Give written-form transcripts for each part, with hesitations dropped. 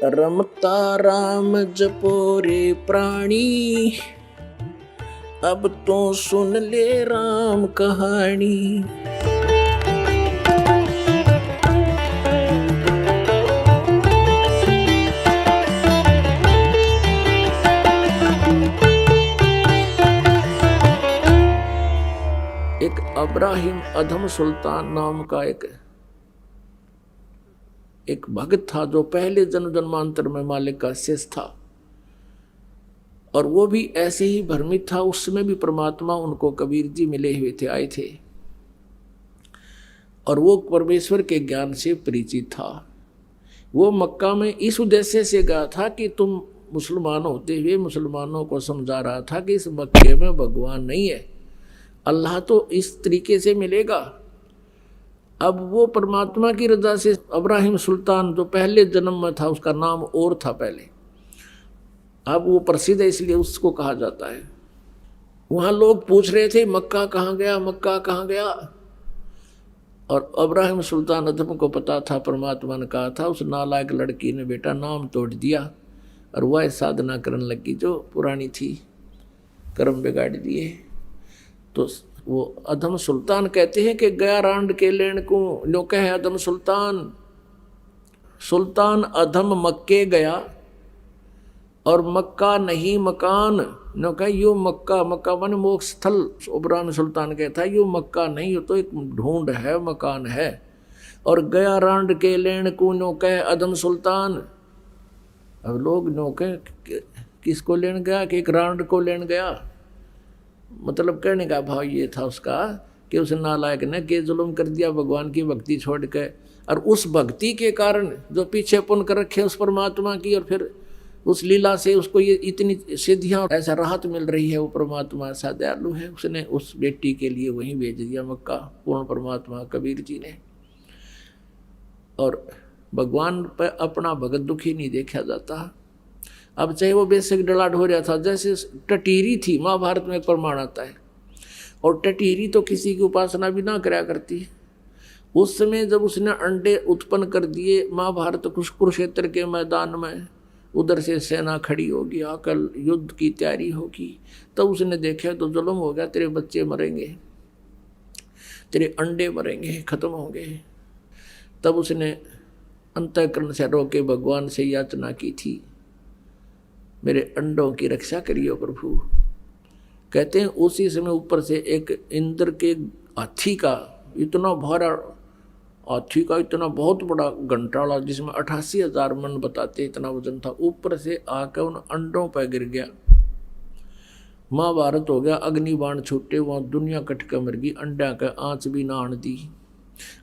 रमता राम जपो रे प्राणी, अब तो सुन ले राम कहानी। एक अब्राहिम अधम सुल्तान नाम का एक भक्त था जो पहले जन्म जन्मांतर में मालिक का शिष्य था, और वो भी ऐसे ही भ्रमित था। उसमें भी परमात्मा उनको कबीर जी मिले हुए थे, आए थे, और वो परमेश्वर के ज्ञान से परिचित था। वो मक्का में इस उद्देश्य से गया था कि तुम मुसलमान होते हुए मुसलमानों को समझा रहा था कि इस मक्के में भगवान नहीं है, अल्लाह तो इस तरीके से मिलेगा। अब वो परमात्मा की रजा से अब्राहिम सुल्तान जो पहले जन्म में था, उसका नाम और था पहले, अब वो प्रसिद्ध है इसलिए उसको कहा जाता है। वहाँ लोग पूछ रहे थे मक्का कहाँ गया, मक्का कहाँ गया, और अब्राहिम सुल्तान अदम को पता था, परमात्मा ने कहा था उस नालायक लड़की ने बेटा नाम तोड़ दिया और वह साधना करने लगी जो पुरानी थी, कर्म बिगाड़ दिए। तो वो अधम सुल्तान कहते हैं कि गया रांड के लेन को लो कहे अधम सुल्तान, सुल्तान अधम मक्के गया और मक्का नहीं मकान, नो कहे यू मक्का, मक्का मन मोक्ष स्थल। इब्राहिम सुल्तान कहता है यू मक्का नहीं, यो तो एक ढूंढ है, मकान है। और गया रांड के लेन को नो कहे अधम सुल्तान। अब लोग नो कहे किसको लेन गया, कि एक रांड को लेन गया। मतलब कहने का भाव ये था उसका कि उस नालायक ने के जुल्म कर दिया, भगवान की भक्ति छोड़ के, और उस भक्ति के कारण जो पीछे पुन कर रखे उस परमात्मा की, और फिर उस लीला से उसको ये इतनी सिद्धियां ऐसा राहत मिल रही है। वो परमात्मा ऐसा दयालु है, उसने उस बेटी के लिए वहीं भेज दिया मक्का, पूर्ण परमात्मा कबीर जी ने। और भगवान पर अपना भगत दुखी नहीं देखा जाता। अब चाहे वो बेसिक डलाट हो रहा था, जैसे टटीरी थी, महाभारत में एक प्रमाण आता है, और टटीरी तो किसी की उपासना भी ना करा करती। उस समय जब उसने अंडे उत्पन्न कर दिए महाभारत कुरुक्षेत्र के मैदान में, उधर से सेना खड़ी होगी, आकल युद्ध की तैयारी होगी, तब उसने देखा तो जुल्म हो गया, तेरे बच्चे मरेंगे, तेरे अंडे मरेंगे, खत्म होंगे। तब उसने अंतःकरण से रोके भगवान से याचना की थी, मेरे अंडों की रक्षा करियो प्रभु। कहते हैं उसी समय ऊपर से एक इंद्र के हाथी का इतना भारा, हाथी का इतना बहुत बड़ा घंटाला जिसमें 88,000 मन बताते इतना वजन था, ऊपर से आकर उन अंडों पर गिर गया। महाभारत हो गया, अग्निबाण छूटे, वहाँ दुनिया कटके मर गई, अंडा का आँच भी ना आन दी।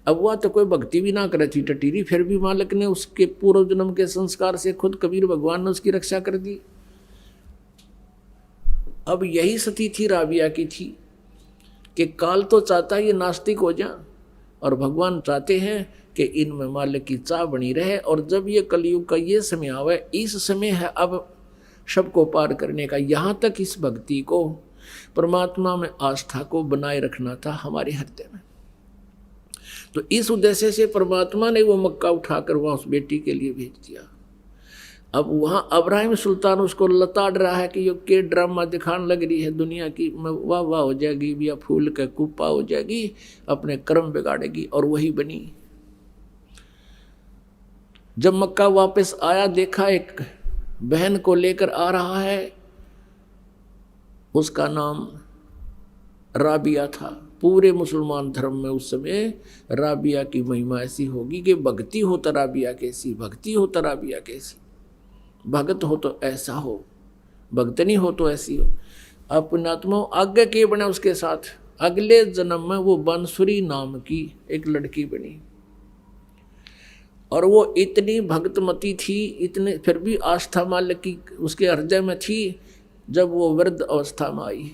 अब वह तो कोई भक्ति भी ना करे थी टटीरी, फिर भी मालिक ने उसके पूर्व जन्म के संस्कार से खुद कबीर भगवान ने उसकी रक्षा कर दी। अब यही स्थिति थी राबिया की थी कि काल तो चाहता है ये नास्तिक हो जाए, और भगवान चाहते हैं कि इनमें मालिक की चाह बनी रहे। और जब ये कलयुग का ये समय आवे, इस समय है अब सबको पार करने का। यहाँ तक इस भक्ति को, परमात्मा में आस्था को बनाए रखना था हमारे हृदय में। तो इस उद्देश्य से परमात्मा ने वो मक्का उठाकर वहाँ उस बेटी के लिए भेज दिया। अब वहाँ अब्राहिम सुल्तान उसको लताड़ रहा है कि ये के ड्रामा दिखाने लग रही है दुनिया की, वाह वाह हो जाएगी, या फूल का कुप्पा हो जाएगी, अपने कर्म बिगाड़ेगी, और वही बनी। जब मक्का वापस आया, देखा एक बहन को लेकर आ रहा है, उसका नाम राबिया था। पूरे मुसलमान धर्म में उस समय राबिया की महिमा ऐसी होगी कि भक्ति हो तो राबिया कैसी, भक्ति हो तो राबिया कैसी, भगत हो तो ऐसा हो, भक्तनी हो तो ऐसी हो। अब पुण्यात्मा आगे के बने उसके साथ, अगले जन्म में वो बांसुरी नाम की एक लड़की बनी, और वो इतनी भक्तमती थी, इतने फिर भी आस्था मालिक की उसके हृदय में थी। जब वो वृद्ध अवस्था में आई,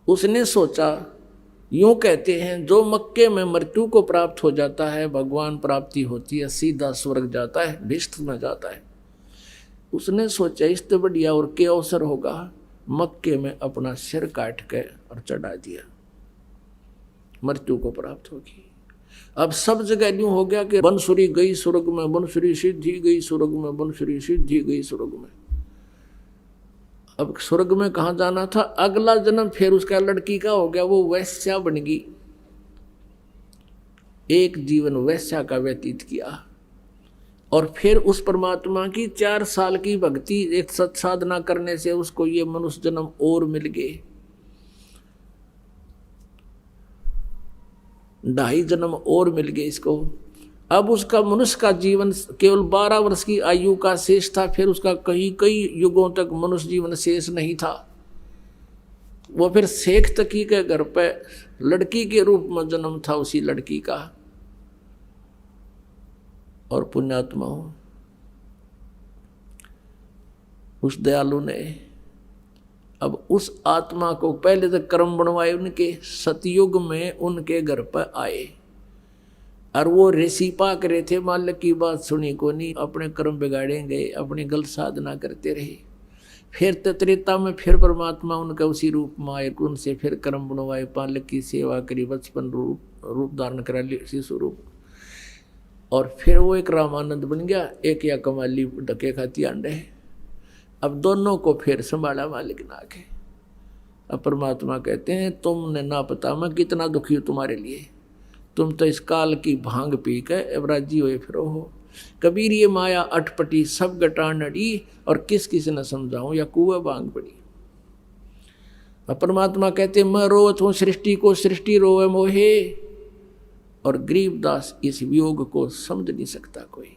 उसने सोचा, यूँ कहते हैं जो मक्के में मृत्यु को प्राप्त हो जाता है, भगवान प्राप्ति होती है, सीधा स्वर्ग जाता है, भिष्ट में जाता है। उसने सोचा इससे बढ़िया और क्या अवसर होगा, मक्के में अपना सिर काट के और चढ़ा दिया, मृत्यु को प्राप्त होगी। अब सब जगह यूं हो गया कि बंसुरी गई स्वर्ग में, बंसुरी सिद्धि गई स्वर्ग में, बंसुरी सिद्धि गई स्वर्ग में। अब स्वर्ग में कहाँ जाना था, अगला जन्म फिर उसका लड़की का हो गया, वो वैश्या बन गई। एक जीवन वैश्या का व्यतीत किया और फिर उस परमात्मा की 4 साल की भक्ति एक सत्साधना करने से उसको ये मनुष्य जन्म और मिल गए। 2.5 जन्म और मिल गए इसको। अब उसका मनुष्य का जीवन केवल 12 वर्ष की आयु का शेष था, फिर उसका कई युगों तक मनुष्य जीवन शेष नहीं था। वो फिर शेख तकी के घर पे लड़की के रूप में जन्म था उसी लड़की का। और पुण्यात्मा उस दयालु ने अब उस आत्मा को पहले तक कर्म बनवाए, उनके सतयुग में उनके घर पर आए और वो ऋषि पाक रहे थे, मालिक की बात सुनी को नहीं, अपने कर्म बिगाड़ेंगे, अपनी गलत साधना करते रहे। फिर त्रेता में फिर परमात्मा उनका उसी रूप में आए, उनसे फिर कर्म बनवाए, मालिक की सेवा करी, बचपन रूप धारण करा लिया शिशु रूप, और फिर वो एक रामानंद बन गया, एक या कमाली ढके खाती अंडे। अब दोनों को फिर संभाला मालिक ना के। अब परमात्मा कहते हैं तुमने ना पता मैं कितना दुखी हूँ तुम्हारे लिए, तुम तो इस काल की भांग पी के अब राजी हुए फिरो हो। कबीर ये माया अटपटी सब गटान नड़ी, और किस किस न समझाऊं या कुआ भांग पड़ी। अब परमात्मा कहते मैं रोवत हूँ सृष्टि को, सृष्टि रोवे मोहे, और गरीबदास इस वियोग को समझ नहीं सकता कोई।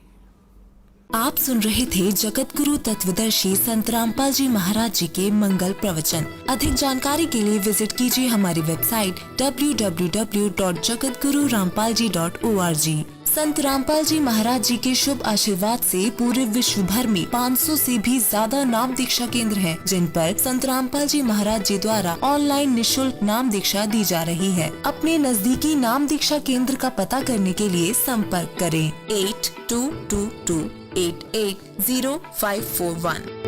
आप सुन रहे थे जगत गुरु तत्वदर्शी संत रामपाल जी महाराज जी के मंगल प्रवचन। अधिक जानकारी के लिए विजिट कीजिए हमारी वेबसाइट www.jagatgururampalji.org। संत रामपाल जी महाराज जी के शुभ आशीर्वाद से पूरे विश्व भर में 500 से भी ज्यादा नाम दीक्षा केंद्र हैं, जिन पर संत रामपाल जी महाराज जी द्वारा ऑनलाइन निशुल्क नाम दीक्षा दी जा रही है। अपने नजदीकी नाम दीक्षा केंद्र का पता करने के लिए संपर्क करें 8222880541।